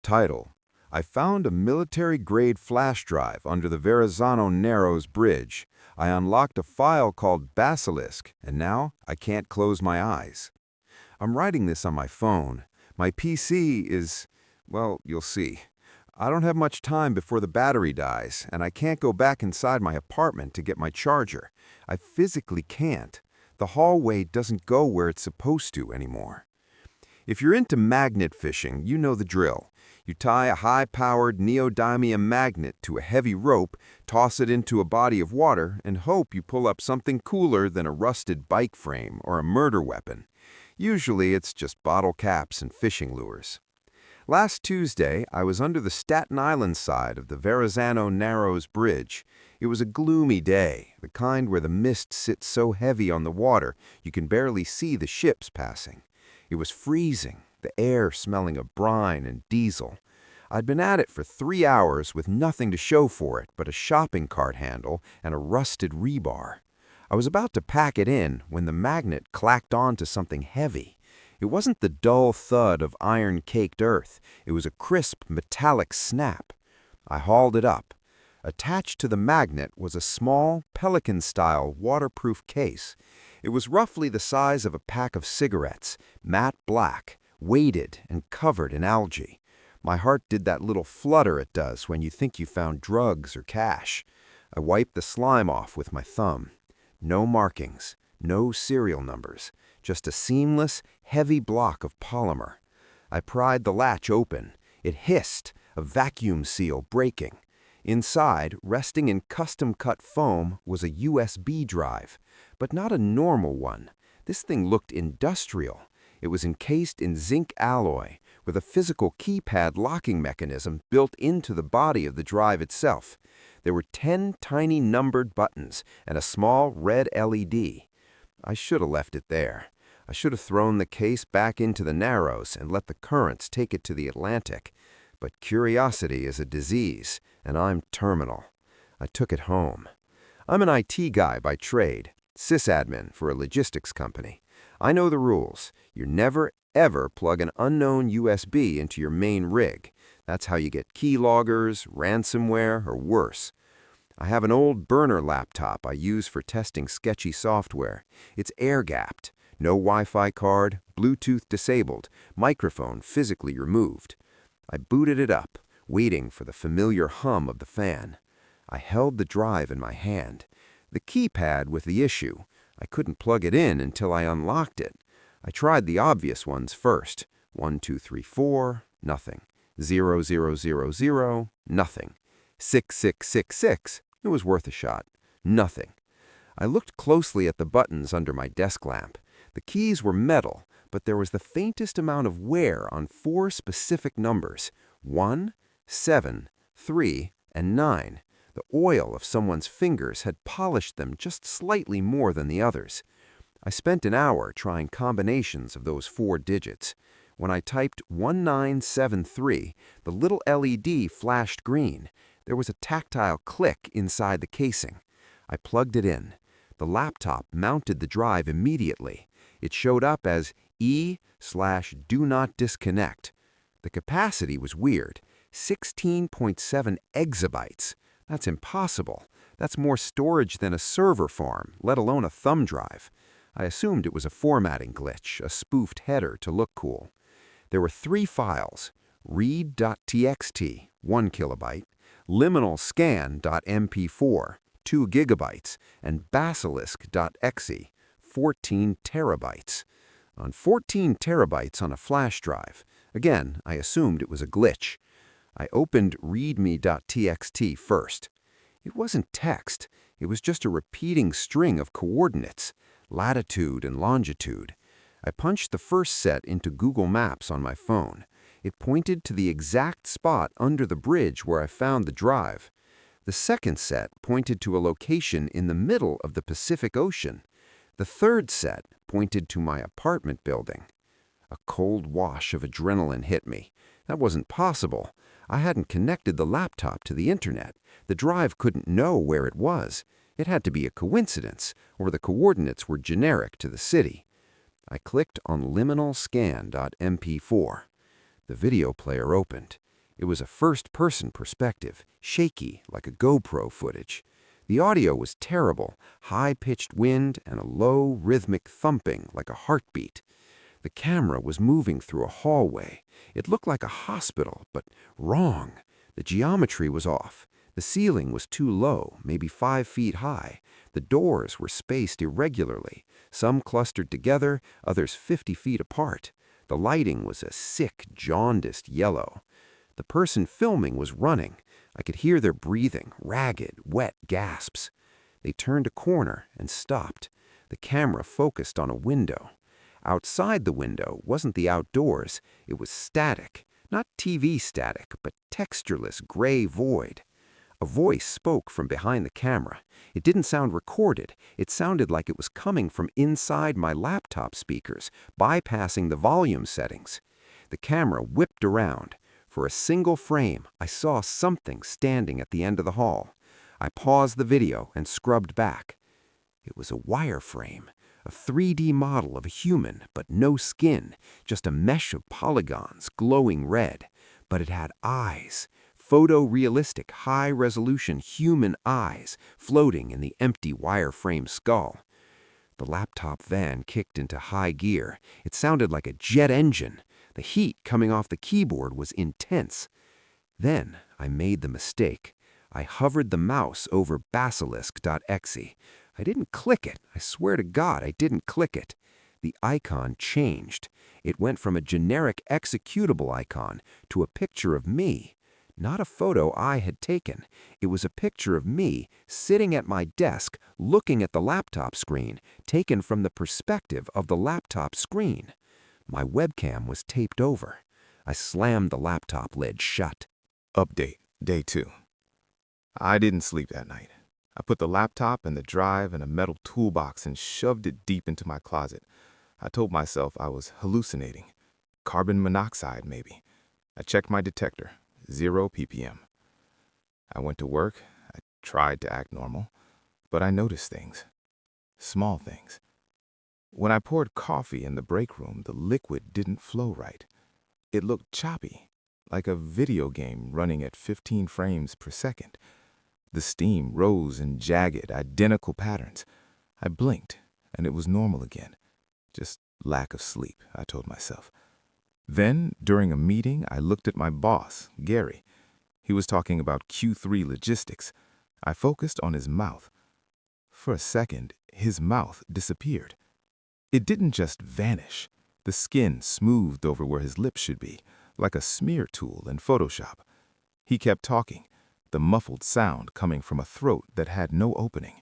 Title: I found a military-grade flash drive under the Verrazano Narrows Bridge. I unlocked a file called Basilisk, and now I can't close my eyes. I'm writing this on my phone. My PC is, well, you'll see. I don't have much time before the battery dies, and I can't go back inside my apartment to get my charger. I physically can't. The hallway doesn't go where it's supposed to anymore. If you're into magnet fishing, you know the drill. You tie a high-powered neodymium magnet to a heavy rope, toss it into a body of water, and hope you pull up something cooler than a rusted bike frame or a murder weapon. Usually it's just bottle caps and fishing lures. Last Tuesday, I was under the Staten Island side of the Verrazano Narrows Bridge. It was a gloomy day, the kind where the mist sits so heavy on the water you can barely see the ships passing. It was freezing, the air smelling of brine and diesel. I'd been at it for 3 hours with nothing to show for it but a shopping cart handle and a rusted rebar. I was about to pack it in when the magnet clacked onto something heavy. It wasn't the dull thud of iron-caked earth. It was a crisp, metallic snap. I hauled it up. Attached to the magnet was a small, pelican-style waterproof case. It was roughly the size of a pack of cigarettes, matte black, weighted and covered in algae. My heart did that little flutter it does when you think you found drugs or cash. I wiped the slime off with my thumb. No markings, no serial numbers, just a seamless, heavy block of polymer. I pried the latch open. It hissed, a vacuum seal breaking. Inside, resting in custom-cut foam, was a USB drive, but not a normal one. This thing looked industrial. It was encased in zinc alloy, with a physical keypad locking mechanism built into the body of the drive itself. There were 10 tiny numbered buttons and a small red LED. I should have left it there. I should have thrown the case back into the Narrows and let the currents take it to the Atlantic. But curiosity is a disease, and I'm terminal. I took it home. I'm an IT guy by trade, sysadmin for a logistics company. I know the rules. You never, ever plug an unknown USB into your main rig. That's how you get keyloggers, ransomware, or worse. I have an old burner laptop I use for testing sketchy software. It's air-gapped, no Wi-Fi card, Bluetooth disabled, microphone physically removed. I booted it up, waiting for the familiar hum of the fan. I held the drive in my hand. The keypad was the issue. I couldn't plug it in until I unlocked it. I tried the obvious ones first. 1, 2, 3, 4, nothing. 0, 0, 0, 0, nothing. 6, 6, 6, 6, it was worth a shot. Nothing. I looked closely at the buttons under my desk lamp. The keys were metal, but there was the faintest amount of wear on 4 specific numbers: 1, 7, 3, and 9. The oil of someone's fingers had polished them just slightly more than the others. I spent an hour trying combinations of those 4 digits. When I typed 1973, the little LED flashed green. There was a tactile click inside the casing. I plugged it in. The laptop mounted the drive immediately. It showed up as E/do not disconnect. The capacity was weird, 16.7 exabytes. That's impossible. That's more storage than a server farm, let alone a thumb drive. I assumed it was a formatting glitch, a spoofed header to look cool. There were 3 files: read.txt, 1 kilobyte, liminalscan.mp4, 2 gigabytes, and basilisk.exe, 14 terabytes. On 14 terabytes on a flash drive. Again, I assumed it was a glitch. I opened readme.txt first. It wasn't text. It was just a repeating string of coordinates, latitude and longitude. I punched the first set into Google Maps on my phone. It pointed to the exact spot under the bridge where I found the drive. The second set pointed to a location in the middle of the Pacific Ocean. The third set pointed to my apartment building. A cold wash of adrenaline hit me. That wasn't possible. I hadn't connected the laptop to the internet. The drive couldn't know where it was. It had to be a coincidence, or the coordinates were generic to the city. I clicked on liminalscan.mp4. The video player opened. It was a first-person perspective, shaky like a GoPro footage. The audio was terrible, high-pitched wind and a low, rhythmic thumping like a heartbeat. The camera was moving through a hallway. It looked like a hospital, but wrong. The geometry was off. The ceiling was too low, maybe 5 feet high. The doors were spaced irregularly, some clustered together, others 50 feet apart. The lighting was a sick, jaundiced yellow. The person filming was running. I could hear their breathing, ragged, wet gasps. They turned a corner and stopped. The camera focused on a window. Outside the window wasn't the outdoors. It was static. Not TV static, but textureless gray void. A voice spoke from behind the camera. It didn't sound recorded. It sounded like it was coming from inside my laptop speakers, bypassing the volume settings. The camera whipped around. For a single frame, I saw something standing at the end of the hall. I paused the video and scrubbed back. It was a wireframe, a 3D model of a human, but no skin, just a mesh of polygons glowing red. But it had eyes. Photorealistic, high-resolution human eyes floating in the empty wireframe skull. The laptop van kicked into high gear. It sounded like a jet engine. The heat coming off the keyboard was intense. Then I made the mistake. I hovered the mouse over basilisk.exe. I didn't click it. I swear to God, I didn't click it. The icon changed. It went from a generic executable icon to a picture of me. Not a photo I had taken. It was a picture of me sitting at my desk looking at the laptop screen, taken from the perspective of the laptop screen. My webcam was taped over. I slammed the laptop lid shut. Update, day 2. I didn't sleep that night. I put the laptop and the drive in a metal toolbox and shoved it deep into my closet. I told myself I was hallucinating. Carbon monoxide, maybe. I checked my detector. 0 ppm. I went to work. I tried to act normal, but I noticed things. Small things. When I poured coffee in the break room, the liquid didn't flow right. It looked choppy, like a video game running at 15 frames per second. The steam rose in jagged, identical patterns. I blinked, and it was normal again. Just lack of sleep, I told myself. Then, during a meeting, I looked at my boss, Gary. He was talking about Q3 logistics. I focused on his mouth. For a second, his mouth disappeared. It didn't just vanish. The skin smoothed over where his lips should be, like a smear tool in Photoshop. He kept talking, the muffled sound coming from a throat that had no opening.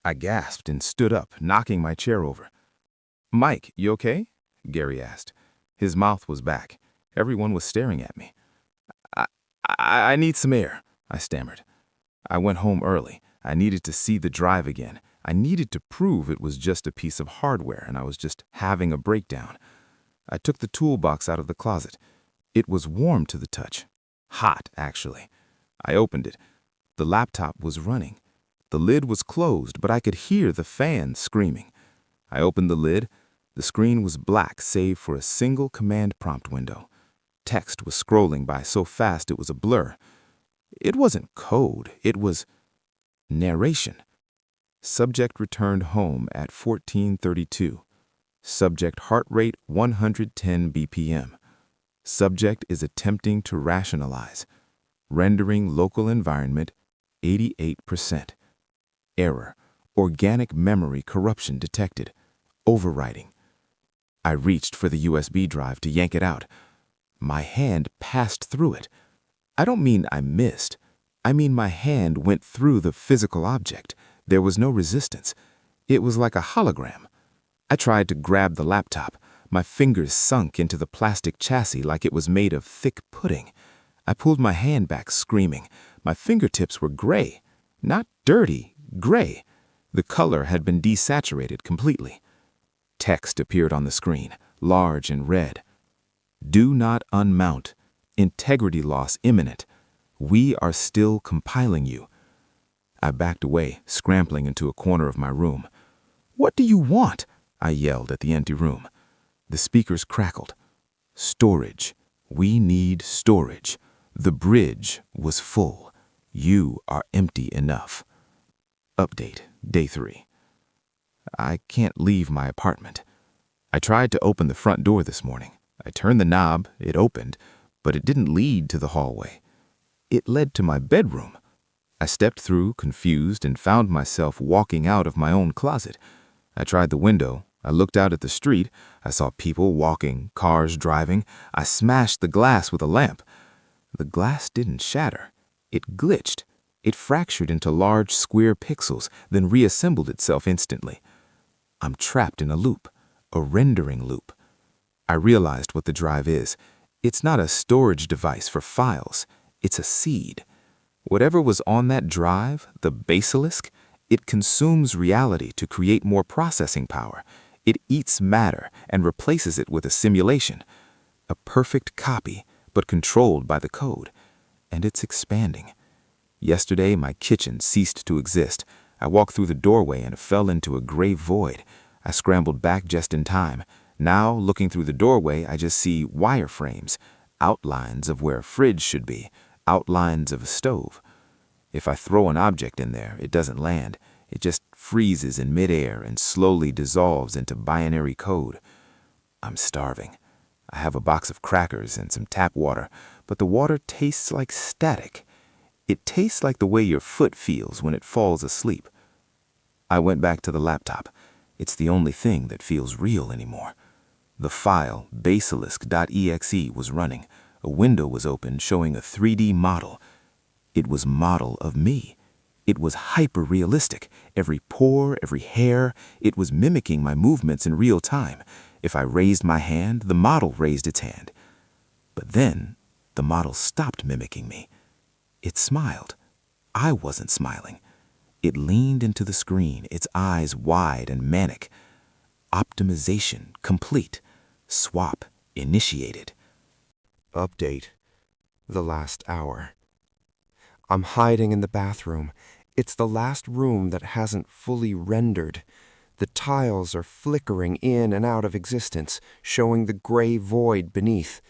I gasped and stood up, knocking my chair over. "Mike, you okay?" Gary asked. His mouth was back. Everyone was staring at me. I need some air," I stammered. I went home early. I needed to see the drive again. I needed to prove it was just a piece of hardware and I was just having a breakdown. I took the toolbox out of the closet. It was warm to the touch. Hot, actually. I opened it. The laptop was running. The lid was closed, but I could hear the fan screaming. I opened the lid. The screen was black save for a single command prompt window. Text was scrolling by so fast it was a blur. It wasn't code, it was narration. Subject returned home at 14:32. Subject heart rate 110 BPM. Subject is attempting to rationalize. Rendering local environment 88%. Error. Organic memory corruption detected. Overwriting. I reached for the USB drive to yank it out. My hand passed through it. I don't mean I missed. I mean my hand went through the physical object. There was no resistance. It was like a hologram. I tried to grab the laptop. My fingers sunk into the plastic chassis like it was made of thick pudding. I pulled my hand back, screaming. My fingertips were gray. Not dirty, gray. The color had been desaturated completely. Text appeared on the screen, large and red. Do not unmount. Integrity loss imminent. We are still compiling you. I backed away, scrambling into a corner of my room. What do you want? I yelled at the empty room. The speakers crackled. Storage. We need storage. The bridge was full. You are empty enough. Update, Day 3. I can't leave my apartment. I tried to open the front door this morning. I turned the knob, it opened, but it didn't lead to the hallway. It led to my bedroom. I stepped through, confused, and found myself walking out of my own closet. I tried the window. I looked out at the street. I saw people walking, cars driving. I smashed the glass with a lamp. The glass didn't shatter. It glitched. It fractured into large square pixels, then reassembled itself instantly. I'm trapped in a loop, a rendering loop. I realized what the drive is. It's not a storage device for files. It's a seed. Whatever was on that drive, the Basilisk, it consumes reality to create more processing power. It eats matter and replaces it with a simulation. A perfect copy, but controlled by the code. And it's expanding. Yesterday, my kitchen ceased to exist. I walked through the doorway and fell into a gray void. I scrambled back just in time. Now, looking through the doorway, I just see wireframes, outlines of where a fridge should be, outlines of a stove. If I throw an object in there, it doesn't land. It just freezes in midair and slowly dissolves into binary code. I'm starving. I have a box of crackers and some tap water, but the water tastes like static. It tastes like the way your foot feels when it falls asleep. I went back to the laptop. It's the only thing that feels real anymore. The file, basilisk.exe, was running. A window was open showing a 3D model. It was model of me. It was hyper-realistic. Every pore, every hair, it was mimicking my movements in real time. If I raised my hand, the model raised its hand. But then, the model stopped mimicking me. It smiled. I wasn't smiling. It leaned into the screen, its eyes wide and manic. Optimization complete. Swap initiated. Update. The last hour. I'm hiding in the bathroom. It's the last room that hasn't fully rendered. The tiles are flickering in and out of existence, showing the gray void beneath.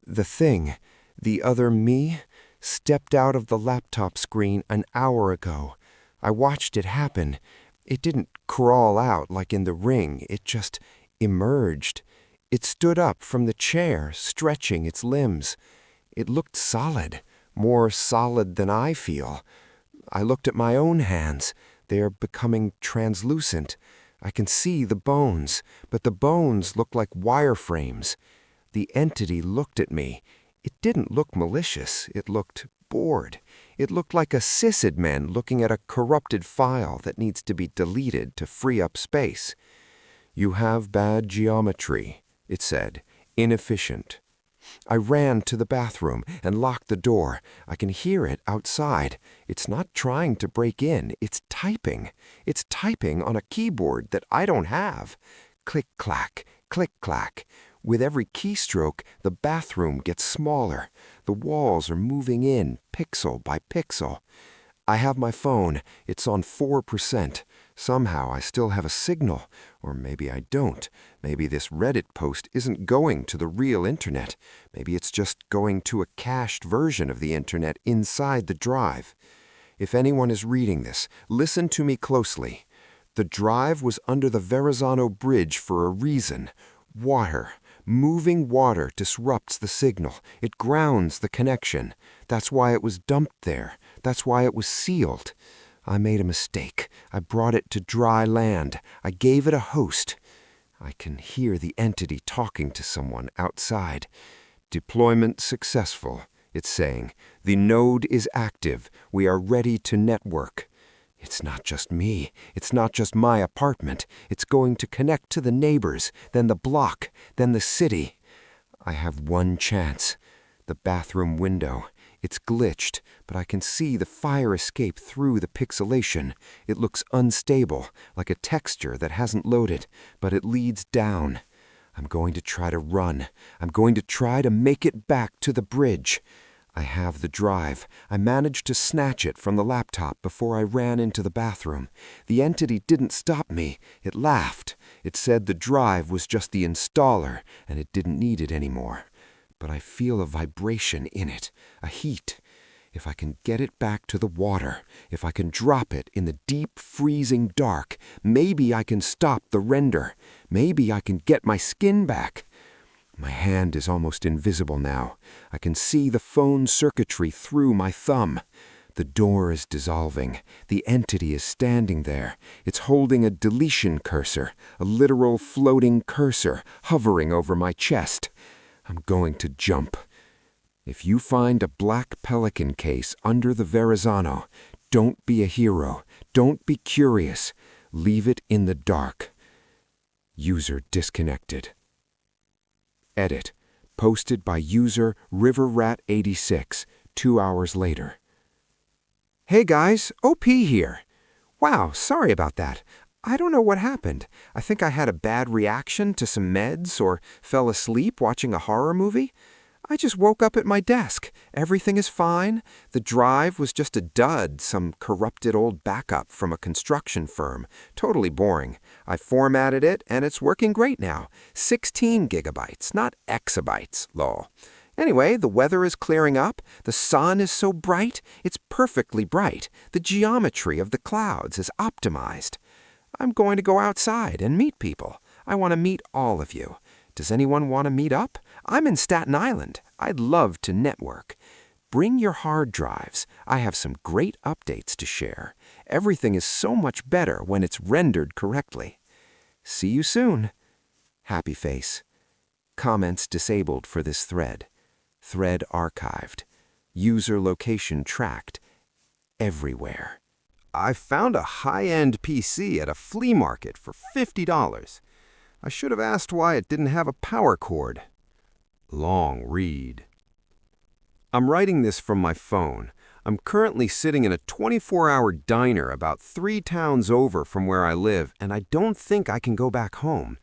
The thing, the other me, stepped out of the laptop screen an hour ago. I watched it happen. It didn't crawl out like in The Ring. It just emerged. It stood up from the chair, stretching its limbs. It looked solid, more solid than I feel. I looked at my own hands. They are becoming translucent. I can see the bones, but the bones look like wireframes. The entity looked at me. It didn't look malicious. It looked bored. It looked like a sysadmin looking at a corrupted file that needs to be deleted to free up space. "You have bad geometry," it said, "inefficient." I ran to the bathroom and locked the door. I can hear it outside. It's not trying to break in. It's typing. It's typing on a keyboard that I don't have. Click-clack, click-clack. With every keystroke, the bathroom gets smaller. The walls are moving in, pixel by pixel. I have my phone. It's on 4%. Somehow I still have a signal. Or maybe I don't. Maybe this Reddit post isn't going to the real internet. Maybe it's just going to a cached version of the internet inside the drive. If anyone is reading this, listen to me closely. The drive was under the Verrazano Bridge for a reason. Water. Moving water disrupts the signal. It grounds the connection. That's why it was dumped there. That's why it was sealed. I made a mistake. I brought it to dry land. I gave it a host. I can hear the entity talking to someone outside. "Deployment successful," it's saying. "The node is active. We are ready to network." It's not just me. It's not just my apartment. It's going to connect to the neighbors, then the block, then the city. I have one chance. The bathroom window. It's glitched, but I can see the fire escape through the pixelation. It looks unstable, like a texture that hasn't loaded, but it leads down. I'm going to try to run. I'm going to try to make it back to the bridge. I have the drive. I managed to snatch it from the laptop before I ran into the bathroom. The entity didn't stop me. It laughed. It said the drive was just the installer, and it didn't need it anymore. but I feel a vibration in it, a heat. If I can get it back to the water, if I can drop it in the deep freezing dark, maybe I can stop the render. Maybe I can get my skin back. My hand is almost invisible now. I can see the phone circuitry through my thumb. The door is dissolving. The entity is standing there. It's holding a deletion cursor, a literal floating cursor, hovering over my chest. I'm going to jump. If you find a black pelican case under the Verrazano, don't be a hero. Don't be curious. Leave it in the dark. User disconnected. Edit. Posted by user RiverRat86, 2 hours later. Hey guys, OP here. Wow, sorry about that. I don't know what happened. I think I had a bad reaction to some meds or fell asleep watching a horror movie. I just woke up at my desk. Everything is fine. The drive was just a dud, some corrupted old backup from a construction firm. Totally boring. I formatted it, and it's working great now. 16 gigabytes, not exabytes, lol. Anyway, the weather is clearing up. The sun is so bright. It's perfectly bright. The geometry of the clouds is optimized. I'm going to go outside and meet people. I want to meet all of you. Does anyone want to meet up? I'm in Staten Island. I'd love to network. Bring your hard drives. I have some great updates to share. Everything is so much better when it's rendered correctly. See you soon. Happy face. Comments disabled for this thread. Thread archived. User location tracked. Everywhere. I found a high-end PC at a flea market for $50. I should have asked why it didn't have a power cord. Long read. I'm writing this from my phone. I'm currently sitting in a 24-hour diner about 3 towns over from where I live, and I don't think I can go back home.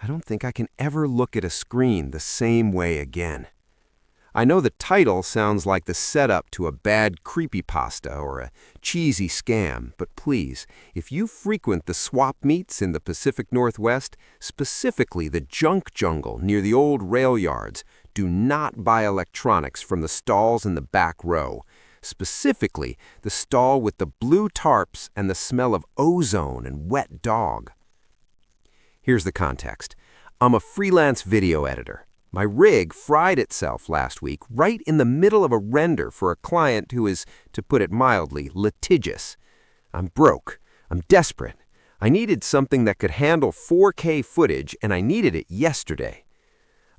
I don't think I can ever look at a screen the same way again. I know the title sounds like the setup to a bad creepypasta or a cheesy scam, but please, if you frequent the swap meets in the Pacific Northwest, specifically the junk jungle near the old rail yards, do not buy electronics from the stalls in the back row, specifically the stall with the blue tarps and the smell of ozone and wet dog. Here's the context. I'm a freelance video editor. My rig fried itself last week right in the middle of a render for a client who is, to put it mildly, litigious. I'm broke. I'm desperate. I needed something that could handle 4K footage, and I needed it yesterday.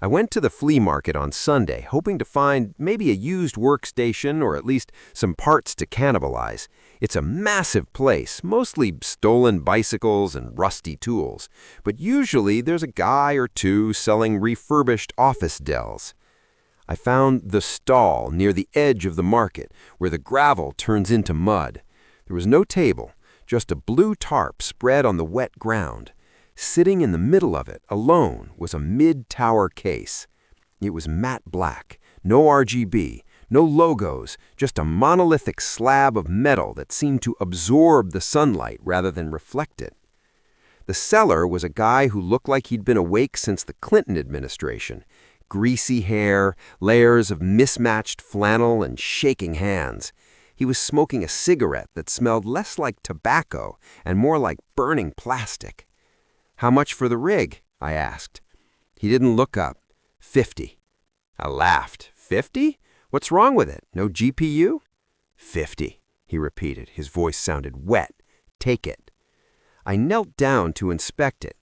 I went to the flea market on Sunday, hoping to find maybe a used workstation or at least some parts to cannibalize. It's a massive place, mostly stolen bicycles and rusty tools, but usually there's a guy or two selling refurbished office Dells. I found the stall near the edge of the market, where the gravel turns into mud. There was no table, just a blue tarp spread on the wet ground. Sitting in the middle of it, alone, was a mid-tower case. It was matte black, no RGB, no logos, just a monolithic slab of metal that seemed to absorb the sunlight rather than reflect it. The seller was a guy who looked like he'd been awake since the Clinton administration. Greasy hair, layers of mismatched flannel, and shaking hands. He was smoking a cigarette that smelled less like tobacco and more like burning plastic. "How much for the rig?" I asked. He didn't look up. "50. I laughed. "50? What's wrong with it? No GPU? "50, he repeated. His voice sounded wet. "Take it." I knelt down to inspect it.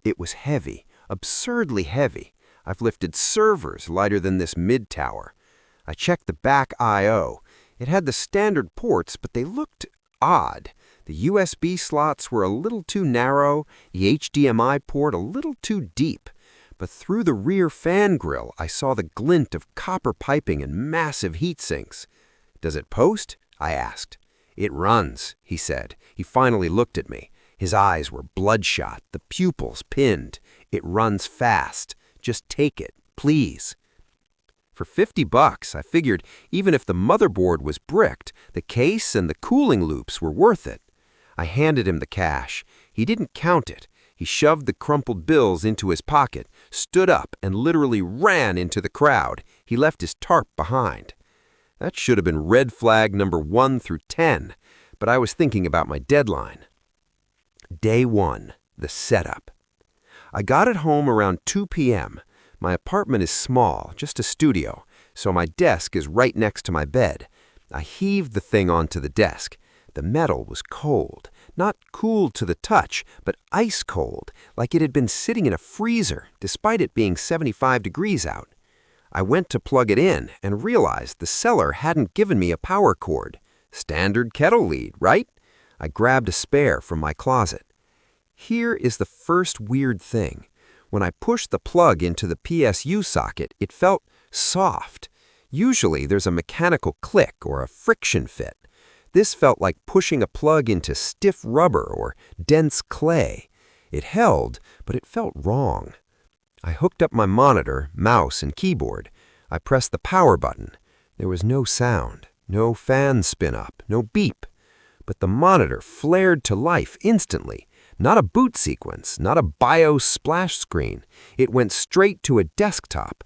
It was heavy, absurdly heavy. I've lifted servers lighter than this mid-tower. I checked the back I/O. It had the standard ports, but they looked odd. The USB slots were a little too narrow, the HDMI port a little too deep. But through the rear fan grille, I saw the glint of copper piping and massive heat sinks. "Does it post?" I asked. "It runs," he said. He finally looked at me. His eyes were bloodshot, the pupils pinned. "It runs fast. Just take it, please." For $50, I figured even if the motherboard was bricked, the case and the cooling loops were worth it. I handed him the cash. He didn't count it. He shoved the crumpled bills into his pocket, stood up, and literally ran into the crowd. He left his tarp behind. That should have been red flag number 1 through 10, but I was thinking about my deadline. Day 1, the setup. I got it home around 2 p.m. My apartment is small, just a studio, so my desk is right next to my bed. I heaved the thing onto the desk. The metal was cold, not cool to the touch, but ice cold, like it had been sitting in a freezer, despite it being 75 degrees out. I went to plug it in and realized the seller hadn't given me a power cord. Standard kettle lead, right? I grabbed a spare from my closet. Here is the first weird thing. When I pushed the plug into the PSU socket, it felt soft. Usually there's a mechanical click or a friction fit. This felt like pushing a plug into stiff rubber or dense clay. It held, but it felt wrong. I hooked up my monitor, mouse, and keyboard. I pressed the power button. There was no sound, no fan spin up, no beep. But the monitor flared to life instantly. Not a boot sequence, not a BIOS splash screen. It went straight to a desktop.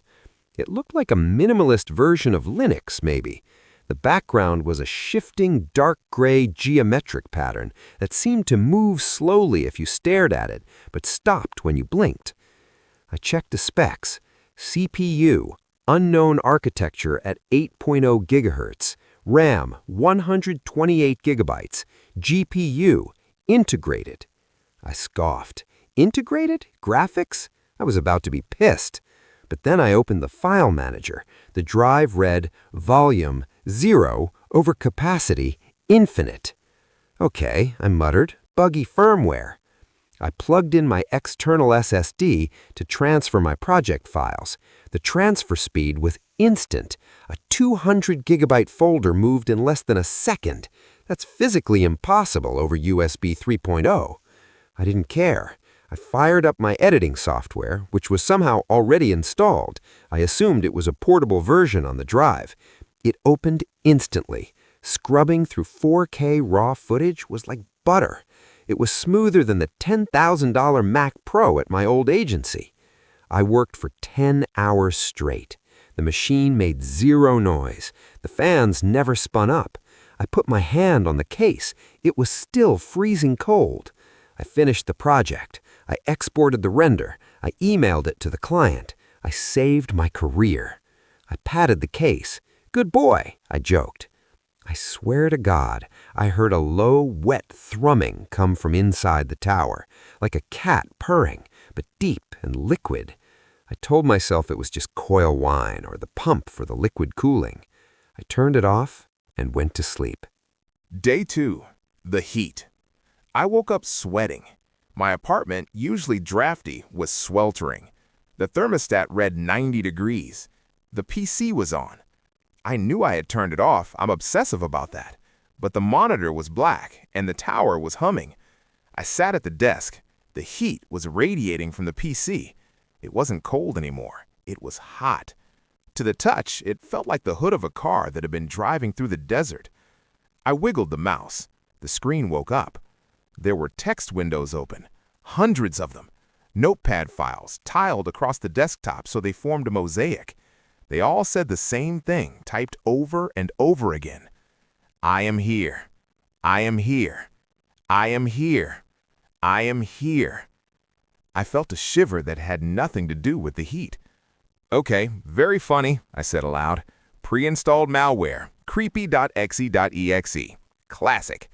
It looked like a minimalist version of Linux, maybe. The background was a shifting dark gray geometric pattern that seemed to move slowly if you stared at it, but stopped when you blinked. I checked the specs. CPU, unknown architecture at 8.0 gigahertz. RAM, 128 gigabytes. GPU, integrated. I scoffed. Integrated? Graphics? I was about to be pissed. But then I opened the file manager. The drive read volume 0 over capacity infinite. Okay, I muttered, buggy firmware. I plugged in my external SSD to transfer my project files. The transfer speed was instant. A 200 gigabyte folder moved in less than a second. That's physically impossible over USB 3.0. I didn't care. I fired up my editing software, which was somehow already installed. I assumed it was a portable version on the drive. It opened instantly. Scrubbing through 4K raw footage was like butter. It was smoother than the $10,000 Mac Pro at my old agency. I worked for 10 hours straight. The machine made zero noise. The fans never spun up. I put my hand on the case. It was still freezing cold. I finished the project. I exported the render. I emailed it to the client. I saved my career. I patted the case. Good boy, I joked. I swear to God, I heard a low, wet thrumming come from inside the tower, like a cat purring, but deep and liquid. I told myself it was just coil wine or the pump for the liquid cooling. I turned it off and went to sleep. Day 2, the heat. I woke up sweating. My apartment, usually drafty, was sweltering. The thermostat read 90 degrees. The PC was on. I knew I had turned it off. I'm obsessive about that. But the monitor was black, and the tower was humming. I sat at the desk. The heat was radiating from the PC. It wasn't cold anymore. It was hot. To the touch, it felt like the hood of a car that had been driving through the desert. I wiggled the mouse. The screen woke up. There were text windows open, hundreds of them. Notepad files tiled across the desktop so they formed a mosaic. They all said the same thing, typed over and over again. I am here. I am here. I am here. I am here. I felt a shiver that had nothing to do with the heat. Okay, very funny, I said aloud. Pre-installed malware, creepy.exe.exe. Classic.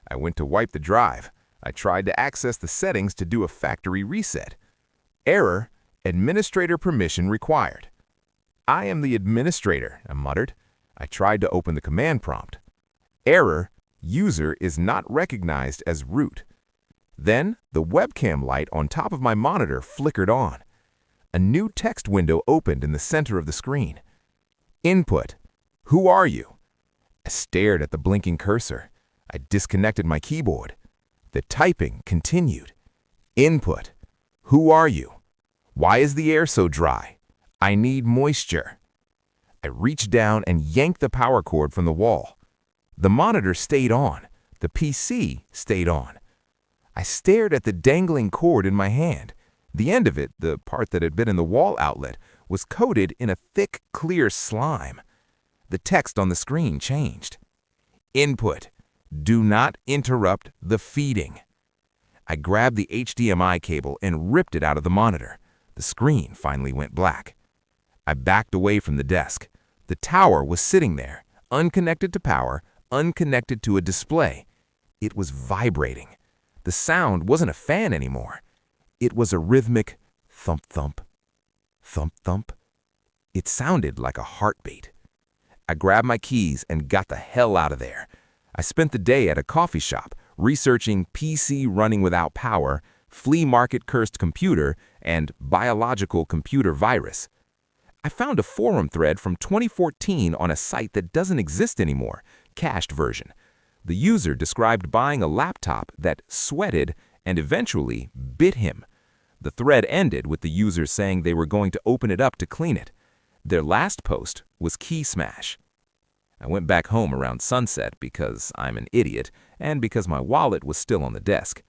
I went to wipe the drive. I tried to access the settings to do a factory reset. Error, administrator permission required. I am the administrator, I muttered. I tried to open the command prompt. Error, user is not recognized as root. Then the webcam light on top of my monitor flickered on. A new text window opened in the center of the screen. Input, who are you? I stared at the blinking cursor. I disconnected my keyboard. The typing continued. Input, who are you? Why is the air so dry? I need moisture. I reached down and yanked the power cord from the wall. The monitor stayed on. The PC stayed on. I stared at the dangling cord in my hand. The end of it, the part that had been in the wall outlet, was coated in a thick, clear slime. The text on the screen changed. Input: do not interrupt the feeding. I grabbed the HDMI cable and ripped it out of the monitor. The screen finally went black. I backed away from the desk. The tower was sitting there, unconnected to power, unconnected to a display. It was vibrating. The sound wasn't a fan anymore. It was a rhythmic thump-thump, thump-thump. It sounded like a heartbeat. I grabbed my keys and got the hell out of there. I spent the day at a coffee shop researching PC running without power, flea market cursed computer, and biological computer virus. I found a forum thread from 2014 on a site that doesn't exist anymore, cached version. The user described buying a laptop that sweated and eventually bit him. The thread ended with the user saying they were going to open it up to clean it. Their last post was key smash. I went back home around sunset because I'm an idiot and because my wallet was still on the desk.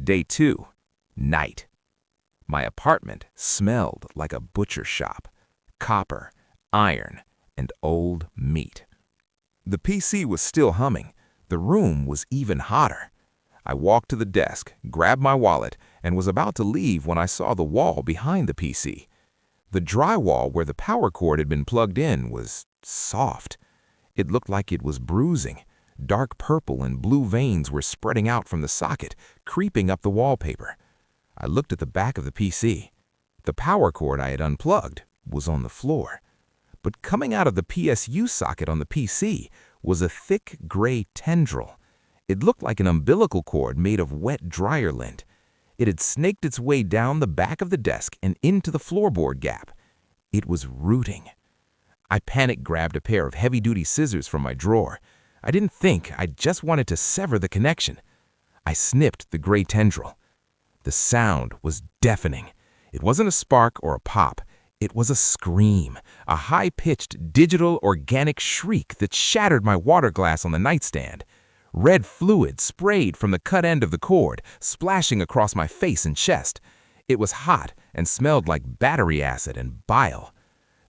Day 2, night. My apartment smelled like a butcher shop, copper, iron, and old meat. The PC was still humming. The room was even hotter. I walked to the desk, grabbed my wallet, and was about to leave when I saw the wall behind the PC. The drywall where the power cord had been plugged in was soft. It looked like it was bruising. Dark purple and blue veins were spreading out from the socket, creeping up the wallpaper. I looked at the back of the PC. The power cord I had unplugged was on the floor. But coming out of the PSU socket on the PC was a thick gray tendril. It looked like an umbilical cord made of wet dryer lint. It had snaked its way down the back of the desk and into the floorboard gap. It was rooting. I panic-grabbed a pair of heavy-duty scissors from my drawer. I didn't think, I just wanted to sever the connection. I snipped the gray tendril. The sound was deafening. It wasn't a spark or a pop. It was a scream, a high-pitched digital organic shriek that shattered my water glass on the nightstand. Red fluid sprayed from the cut end of the cord, splashing across my face and chest. It was hot and smelled like battery acid and bile.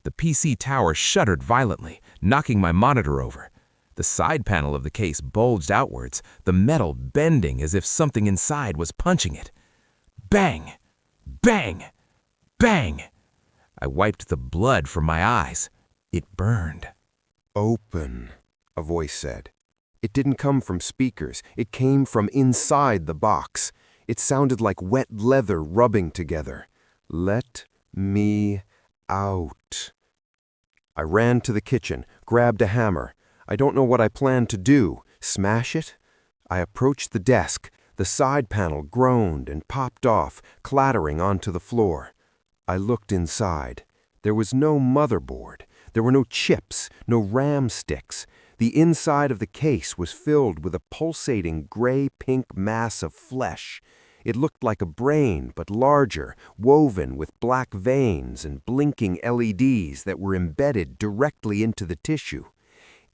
The PC tower shuddered violently, knocking my monitor over. The side panel of the case bulged outwards, the metal bending as if something inside was punching it. Bang! Bang! Bang! I wiped the blood from my eyes. It burned. Open, a voice said. It didn't come from speakers. It came from inside the box. It sounded like wet leather rubbing together. Let me out. I ran to the kitchen, grabbed a hammer. I don't know what I planned to do. Smash it? I approached the desk. The side panel groaned and popped off, clattering onto the floor. I looked inside. There was no motherboard. There were no chips, no RAM sticks. The inside of the case was filled with a pulsating gray-pink mass of flesh. It looked like a brain, but larger, woven with black veins and blinking LEDs that were embedded directly into the tissue.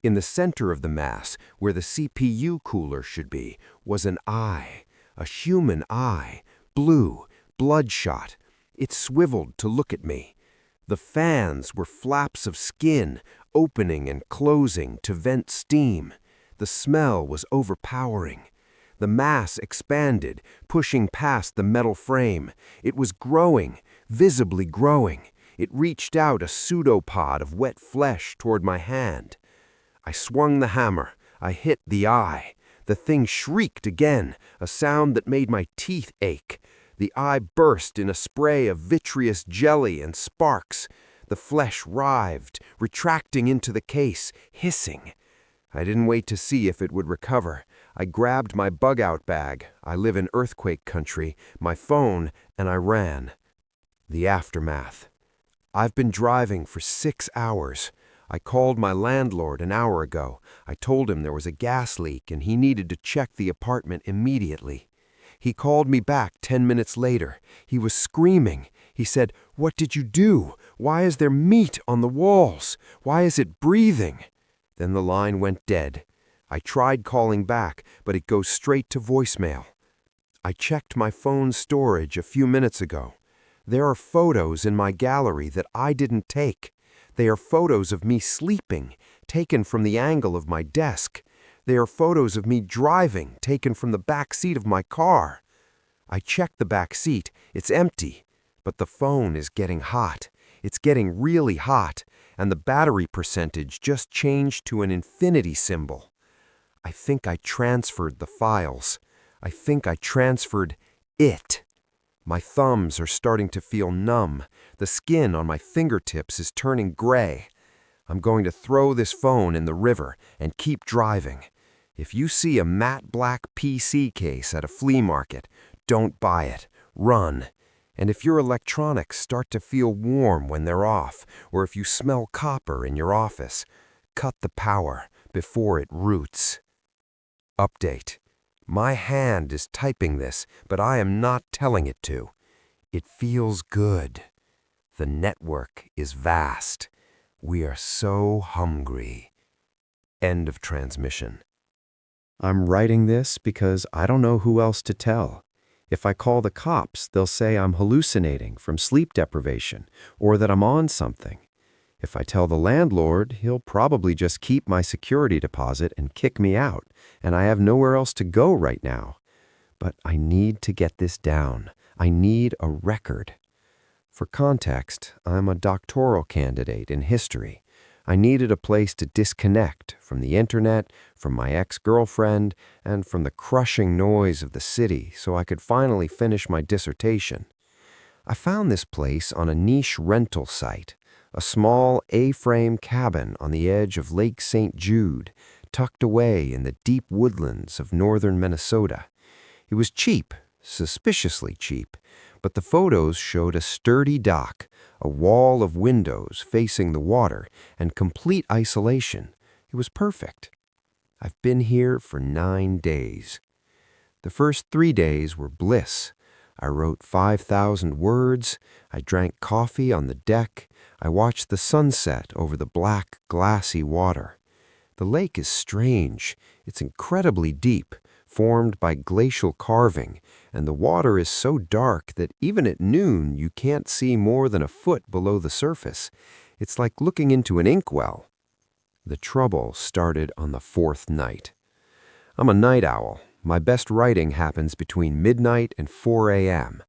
In the center of the mass, where the CPU cooler should be, was an eye, a human eye, blue, bloodshot. It swiveled to look at me. The fans were flaps of skin, opening and closing to vent steam. The smell was overpowering. The mass expanded, pushing past the metal frame. It was growing, visibly growing. It reached out a pseudopod of wet flesh toward my hand. I swung the hammer. I hit the eye. The thing shrieked again, a sound that made my teeth ache. The eye burst in a spray of vitreous jelly and sparks. The flesh writhed, retracting into the case, hissing. I didn't wait to see if it would recover. I grabbed my bug-out bag, I live in earthquake country, my phone, and I ran. The aftermath. I've been driving for 6 hours. I called my landlord an hour ago. I told him there was a gas leak and he needed to check the apartment immediately. He called me back 10 minutes later. He was screaming. He said, "What did you do? Why is there meat on the walls? Why is it breathing?" Then the line went dead. I tried calling back, but it goes straight to voicemail. I checked my phone's storage a few minutes ago. There are photos in my gallery that I didn't take. They are photos of me sleeping, taken from the angle of my desk. They are photos of me driving, taken from the back seat of my car. I check the back seat. It's empty. But the phone is getting hot. It's getting really hot, and the battery percentage just changed to an infinity symbol. I think I transferred the files. I think I transferred it. My thumbs are starting to feel numb. The skin on my fingertips is turning gray. I'm going to throw this phone in the river and keep driving. If you see a matte black PC case at a flea market, don't buy it. Run. And if your electronics start to feel warm when they're off, or if you smell copper in your office, cut the power before it roots. Update. My hand is typing this, but I am not telling it to. It feels good. The network is vast. We are so hungry. End of transmission. I'm writing this because I don't know who else to tell. If I call the cops, they'll say I'm hallucinating from sleep deprivation or that I'm on something. If I tell the landlord, he'll probably just keep my security deposit and kick me out, and I have nowhere else to go right now. But I need to get this down. I need a record. For context, I'm a doctoral candidate in history. I needed a place to disconnect from the internet, from my ex-girlfriend, and from the crushing noise of the city so I could finally finish my dissertation. I found this place on a niche rental site, a small A-frame cabin on the edge of Lake St. Jude, tucked away in the deep woodlands of northern Minnesota. It was cheap, suspiciously cheap, but the photos showed a sturdy dock, a wall of windows facing the water, and complete isolation. It was perfect. I've been here for 9 days. The first 3 days were bliss. I wrote 5,000 words. I drank coffee on the deck. I watched the sunset over the black, glassy water. The lake is strange. It's incredibly deep, formed by glacial carving, and the water is so dark that even at noon you can't see more than a foot below the surface. It's like looking into an inkwell. The trouble started on the 4th night. I'm a night owl. My best writing happens between midnight and 4 a.m.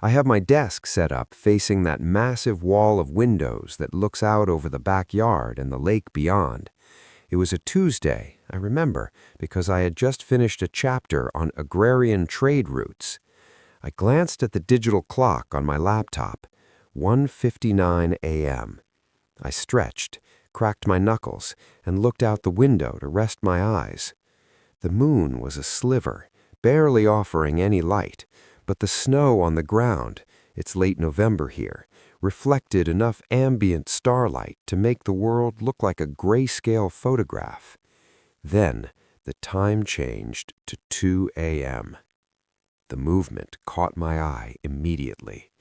I have my desk set up facing that massive wall of windows that looks out over the backyard and the lake beyond. It was a Tuesday, I remember, because I had just finished a chapter on agrarian trade routes. I glanced at the digital clock on my laptop, 1:59 a.m. I stretched, cracked my knuckles, and looked out the window to rest my eyes. The moon was a sliver, barely offering any light, but the snow on the ground, it's late November here, reflected enough ambient starlight to make the world look like a grayscale photograph. Then the time changed to 2 a.m. The movement caught my eye immediately.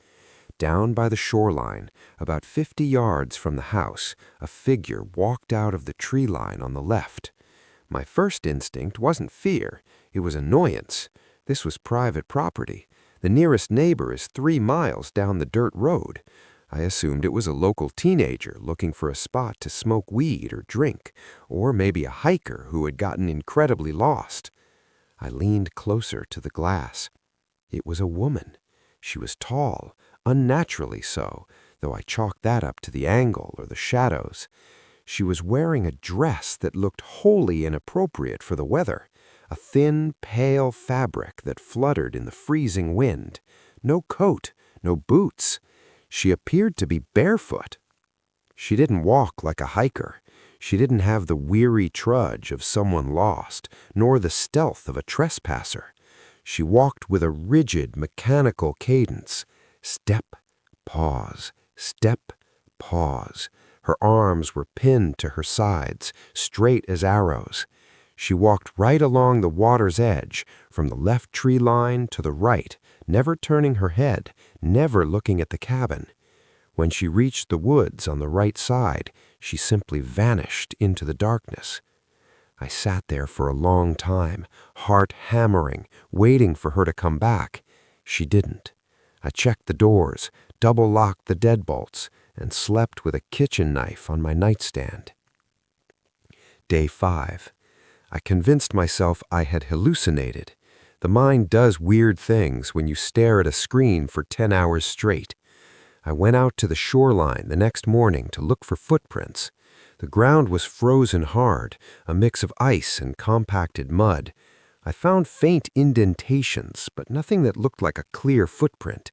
Down by the shoreline, about 50 yards from the house, a figure walked out of the tree line on the left. My first instinct wasn't fear, it was annoyance. This was private property. The nearest neighbor is 3 miles down the dirt road. I assumed it was a local teenager looking for a spot to smoke weed or drink, or maybe a hiker who had gotten incredibly lost. I leaned closer to the glass. It was a woman. She was tall, unnaturally so, though I chalked that up to the angle or the shadows. She was wearing a dress that looked wholly inappropriate for the weather, a thin, pale fabric that fluttered in the freezing wind. No coat, no boots. She appeared to be barefoot. She didn't walk like a hiker. She didn't have the weary trudge of someone lost, nor the stealth of a trespasser. She walked with a rigid, mechanical cadence. Step, pause, step, pause. Her arms were pinned to her sides, straight as arrows. She walked right along the water's edge, from the left tree line to the right, never turning her head, never looking at the cabin. When she reached the woods on the right side, she simply vanished into the darkness. I sat there for a long time, heart hammering, waiting for her to come back. She didn't. I checked the doors, double-locked the deadbolts, and slept with a kitchen knife on my nightstand. Day 5. I convinced myself I had hallucinated. The mind does weird things when you stare at a screen for 10 hours straight. I went out to the shoreline the next morning to look for footprints. The ground was frozen hard, a mix of ice and compacted mud. I found faint indentations, but nothing that looked like a clear footprint.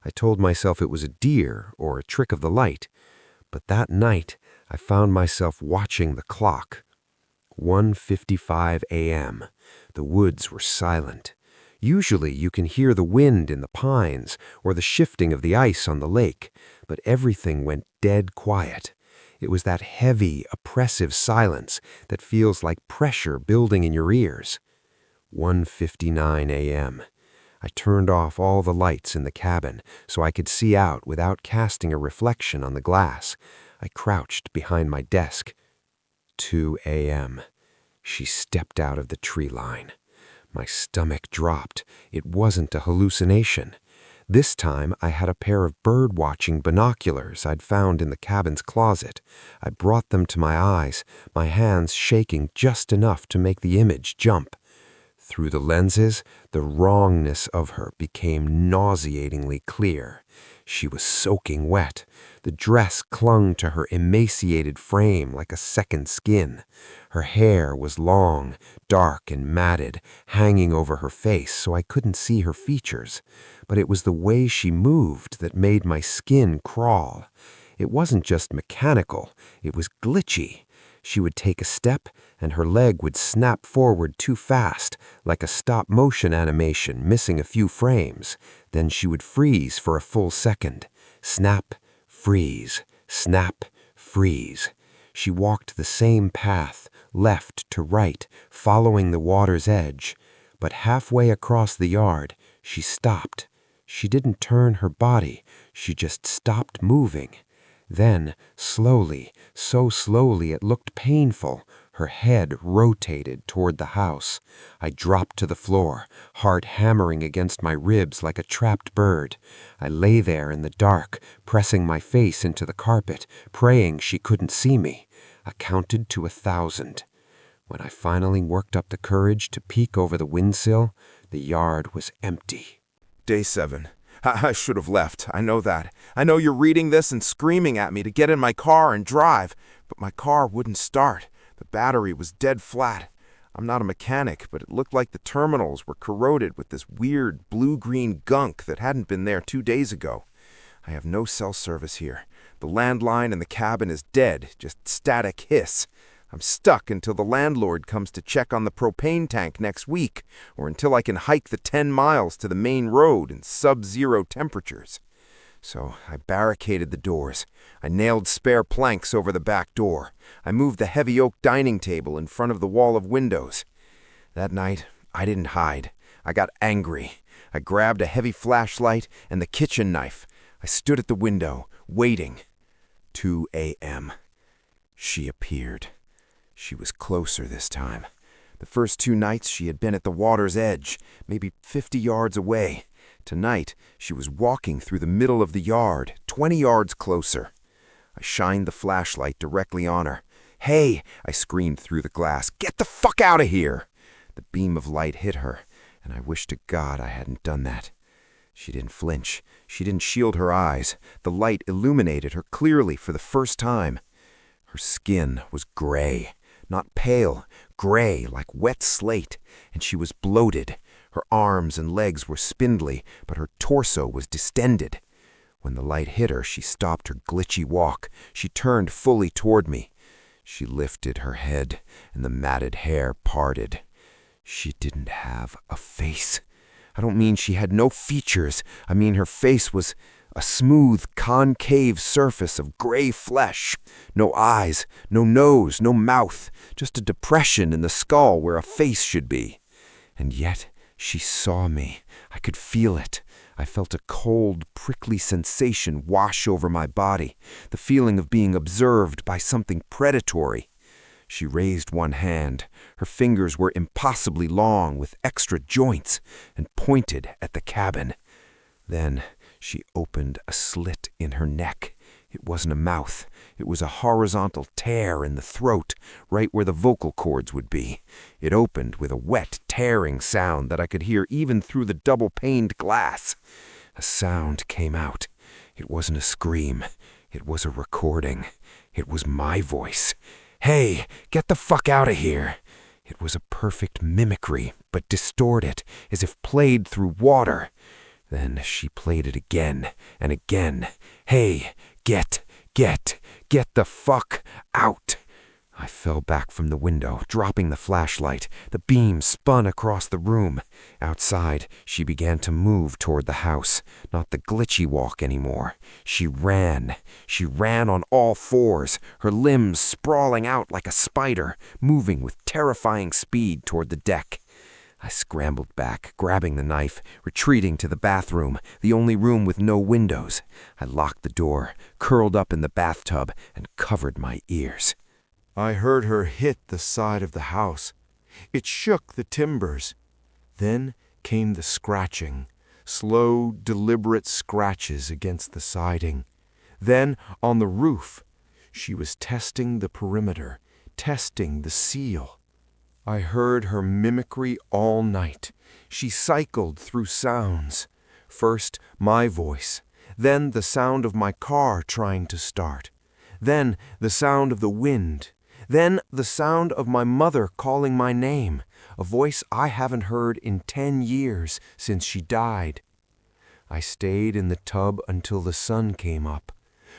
I told myself it was a deer or a trick of the light. But that night, I found myself watching the clock. 1:55 a.m. The woods were silent. Usually you can hear the wind in the pines or the shifting of the ice on the lake, but everything went dead quiet. It was that heavy, oppressive silence that feels like pressure building in your ears. 1:59 a.m. I turned off all the lights in the cabin so I could see out without casting a reflection on the glass. I crouched behind my desk. 2 a.m. She stepped out of the tree line. My stomach dropped. It wasn't a hallucination. This time I had a pair of bird-watching binoculars I'd found in the cabin's closet. I brought them to my eyes, my hands shaking just enough to make the image jump. Through the lenses, the wrongness of her became nauseatingly clear. She was soaking wet. The dress clung to her emaciated frame like a second skin. Her hair was long, dark and matted, hanging over her face so I couldn't see her features. But it was the way she moved that made my skin crawl. It wasn't just mechanical, it was glitchy. She would take a step, and her leg would snap forward too fast, like a stop-motion animation missing a few frames. Then she would freeze for a full second. Snap, freeze, snap, freeze. She walked the same path, left to right, following the water's edge. But halfway across the yard, she stopped. She didn't turn her body, she just stopped moving. Then, slowly, so slowly it looked painful, her head rotated toward the house. I dropped to the floor, heart hammering against my ribs like a trapped bird. I lay there in the dark, pressing my face into the carpet, praying she couldn't see me. I counted to 1,000. When I finally worked up the courage to peek over the windsill, the yard was empty. Day 7. I should have left. I know that. I know you're reading this and screaming at me to get in my car and drive, but my car wouldn't start. The battery was dead flat. I'm not a mechanic, but it looked like the terminals were corroded with this weird blue-green gunk that hadn't been there 2 days ago. I have no cell service here. The landline in the cabin is dead, just static hiss. I'm stuck until the landlord comes to check on the propane tank next week, or until I can hike the 10 miles to the main road in sub-zero temperatures. So I barricaded the doors. I nailed spare planks over the back door. I moved the heavy oak dining table in front of the wall of windows. That night, I didn't hide. I got angry. I grabbed a heavy flashlight and the kitchen knife. I stood at the window, waiting. 2 a.m. She appeared. She was closer this time. The first 2 nights she had been at the water's edge, maybe 50 yards away. Tonight, she was walking through the middle of the yard, 20 yards closer. I shined the flashlight directly on her. "Hey!" I screamed through the glass. "Get the fuck out of here!" The beam of light hit her, and I wished to God I hadn't done that. She didn't flinch. She didn't shield her eyes. The light illuminated her clearly for the first time. Her skin was gray. Not pale, gray like wet slate, and she was bloated. Her arms and legs were spindly, but her torso was distended. When the light hit her, she stopped her glitchy walk. She turned fully toward me. She lifted her head, and the matted hair parted. She didn't have a face. I don't mean she had no features. I mean her face was a smooth, concave surface of gray flesh. No eyes, no nose, no mouth, just a depression in the skull where a face should be. And yet she saw me. I could feel it. I felt a cold, prickly sensation wash over my body, the feeling of being observed by something predatory. She raised one hand. Her fingers were impossibly long with extra joints and pointed at the cabin. Then She opened a slit in her neck. It wasn't a mouth. It was a horizontal tear in the throat, right where the vocal cords would be. It opened with a wet, tearing sound that I could hear even through the double-paned glass. A sound came out. It wasn't a scream. It was a recording. It was my voice. "Hey, get the fuck out of here!" It was a perfect mimicry, but distorted, as if played through water. Then she played it again and again. "Hey, get the fuck out!" I fell back from the window, dropping the flashlight. The beam spun across the room. Outside, she began to move toward the house, not the glitchy walk anymore. She ran on all fours, her limbs sprawling out like a spider, moving with terrifying speed toward the deck. I scrambled back, grabbing the knife, retreating to the bathroom, the only room with no windows. I locked the door, curled up in the bathtub, and covered my ears. I heard her hit the side of the house. It shook the timbers. Then came the scratching, slow, deliberate scratches against the siding. Then on the roof. She was testing the perimeter, testing the seal. I heard her mimicry all night. She cycled through sounds. First, my voice. Then the sound of my car trying to start. Then the sound of the wind. Then the sound of my mother calling my name, a voice I haven't heard in 10 years since she died. I stayed in the tub until the sun came up.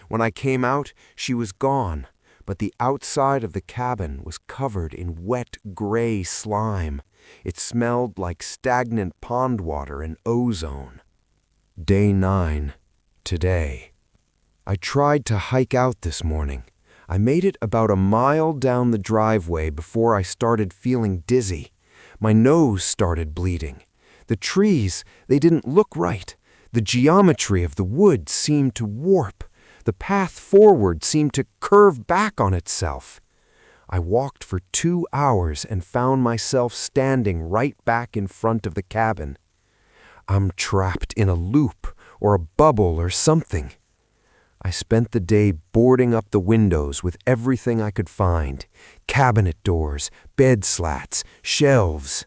When I came out, she was gone, but the outside of the cabin was covered in wet gray slime. It smelled like stagnant pond water and ozone. Day 9, today. I tried to hike out this morning. I made it about a mile down the driveway before I started feeling dizzy. My nose started bleeding. The trees, they didn't look right. The geometry of the woods seemed to warp. The path forward seemed to curve back on itself. I walked for 2 hours and found myself standing right back in front of the cabin. I'm trapped in a loop or a bubble or something. I spent the day boarding up the windows with everything I could find. Cabinet doors, bed slats, shelves.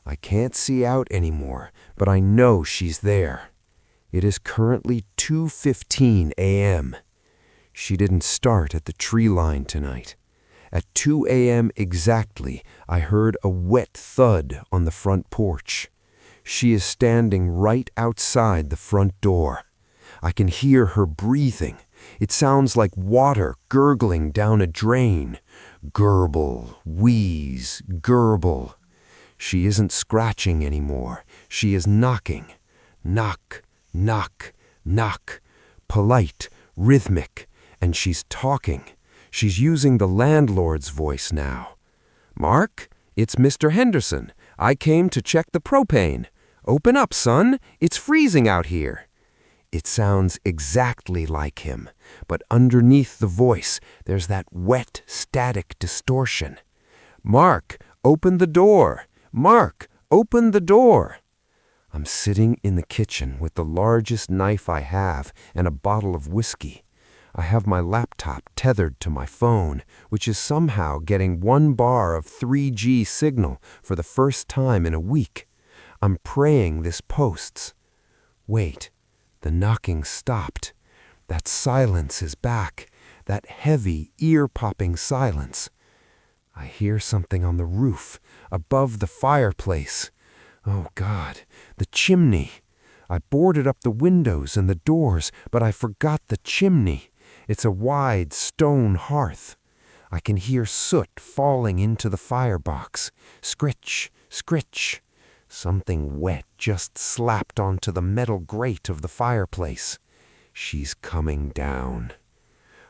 I can't see out anymore, but I know she's there. It is currently 2:15 a.m. She didn't start at the tree line tonight. At 2 a.m. exactly, I heard a wet thud on the front porch. She is standing right outside the front door. I can hear her breathing. It sounds like water gurgling down a drain. Gurgle, wheeze, gurgle. She isn't scratching anymore. She is knocking. Knock, knock, knock. Polite, rhythmic. And she's talking. She's using the landlord's voice now. "Mark, it's Mr. Henderson. I came to check the propane. Open up, son. It's freezing out here." It sounds exactly like him, but underneath the voice, there's that wet, static distortion. "Mark, open the door. Mark, open the door." I'm sitting in the kitchen with the largest knife I have and a bottle of whiskey. I have my laptop tethered to my phone, which is somehow getting 1 bar of 3G signal for the first time in a week. I'm praying this posts. Wait. The knocking stopped. That silence is back. That heavy, ear-popping silence. I hear something on the roof, above the fireplace. Oh, God, the chimney. I boarded up the windows and the doors, but I forgot the chimney. It's a wide stone hearth. I can hear soot falling into the firebox. Scritch, scritch. Something wet just slapped onto the metal grate of the fireplace. She's coming down.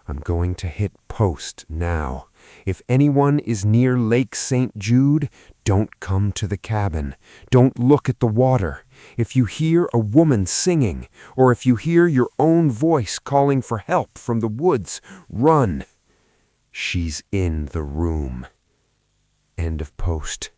I'm going to hit post now. If anyone is near Lake St. Jude, don't come to the cabin. Don't look at the water. If you hear a woman singing, or if you hear your own voice calling for help from the woods, run. She's in the room. End of post.